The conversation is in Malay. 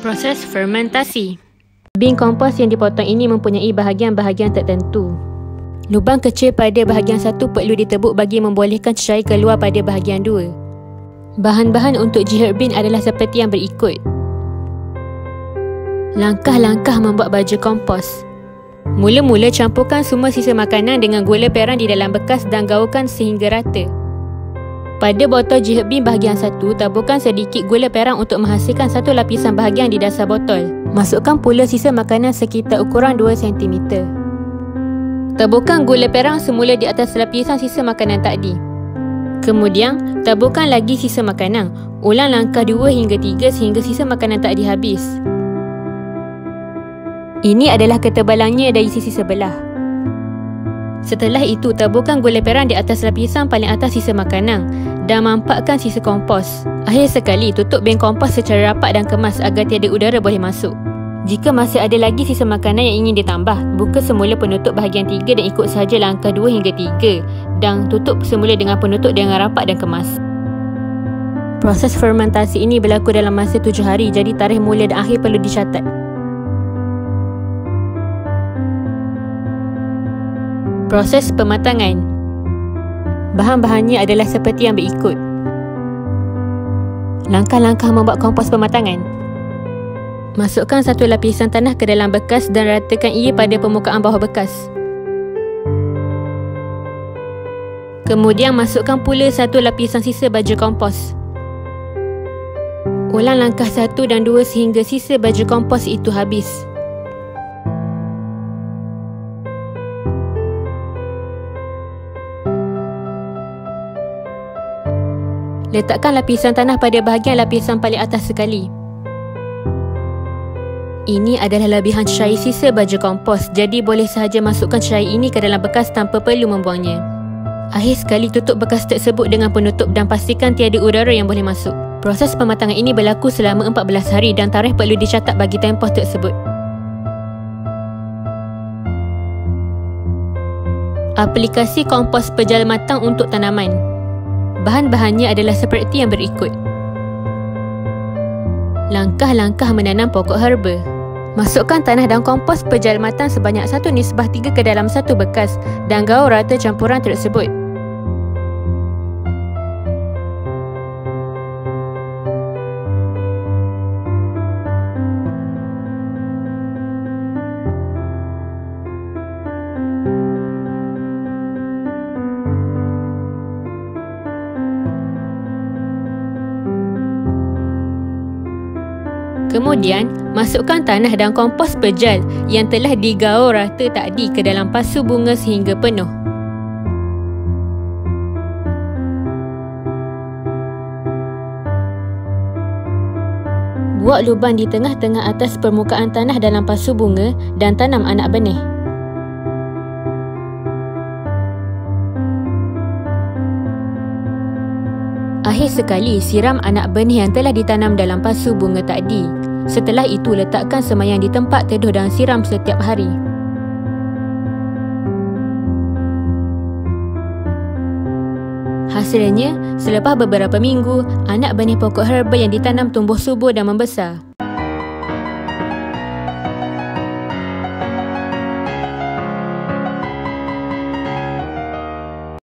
Proses fermentasi. Bin kompos yang dipotong ini mempunyai bahagian-bahagian tertentu. Lubang kecil pada bahagian satu perlu ditebuk bagi membolehkan cecair keluar pada bahagian dua. Bahan-bahan untuk jihad bin adalah seperti yang berikut. Langkah-langkah membuat baja kompos. Mula-mula campurkan semua sisa makanan dengan gula perang di dalam bekas dan gaulkan sehingga rata. Pada botol jihad bin bahagian satu, taburkan sedikit gula perang untuk menghasilkan satu lapisan bahagian di dasar botol. Masukkan pula sisa makanan sekitar ukuran 2 cm. Taburkan gula perang semula di atas lapisan sisa makanan tadi. Kemudian, taburkan lagi sisa makanan. Ulang langkah 2 hingga 3 sehingga sisa makanan tadi habis. Ini adalah ketebalannya dari sisi sebelah. Setelah itu, taburkan gula perang di atas lapisan paling atas sisa makanan dan mampakkan sisa kompos. Akhir sekali, tutup bin kompos secara rapat dan kemas agar tiada udara boleh masuk. Jika masih ada lagi sisa makanan yang ingin ditambah, buka semula penutup bahagian 3 dan ikut sahaja langkah 2 hingga 3 dan tutup semula dengan penutup dengan rapat dan kemas. Proses fermentasi ini berlaku dalam masa 7 hari, jadi tarikh mula dan akhir perlu dicatat. Proses pematangan. Bahan-bahannya adalah seperti yang berikut. Langkah-langkah membuat kompos pematangan. Masukkan satu lapisan tanah ke dalam bekas dan ratakan ia pada permukaan bawah bekas. Kemudian masukkan pula satu lapisan sisa baja kompos. Ulang langkah 1 dan 2 sehingga sisa baja kompos itu habis. Letakkan lapisan tanah pada bahagian lapisan paling atas sekali. Ini adalah lebihan cecair sisa baja kompos, jadi boleh sahaja masukkan cecair ini ke dalam bekas tanpa perlu membuangnya. Akhir sekali, tutup bekas tersebut dengan penutup dan pastikan tiada udara yang boleh masuk. Proses pematangan ini berlaku selama 14 hari dan tarikh perlu dicatat bagi tempoh tersebut. Aplikasi kompos pejal matang untuk tanaman. Bahan-bahannya adalah seperti yang berikut. Langkah-langkah menanam pokok herba. Masukkan tanah dan kompos pejal matang sebanyak 1:3 ke dalam satu bekas dan gaul rata campuran tersebut. Kemudian, masukkan tanah dan kompos pejal yang telah digaul rata tadi ke dalam pasu bunga sehingga penuh. Buat lubang di tengah-tengah atas permukaan tanah dalam pasu bunga dan tanam anak benih. Akhir sekali, siram anak benih yang telah ditanam dalam pasu bunga tadi. Setelah itu, letakkan semayang di tempat teduh dan siram setiap hari. Hasilnya, selepas beberapa minggu, anak benih pokok herba yang ditanam tumbuh subur dan membesar.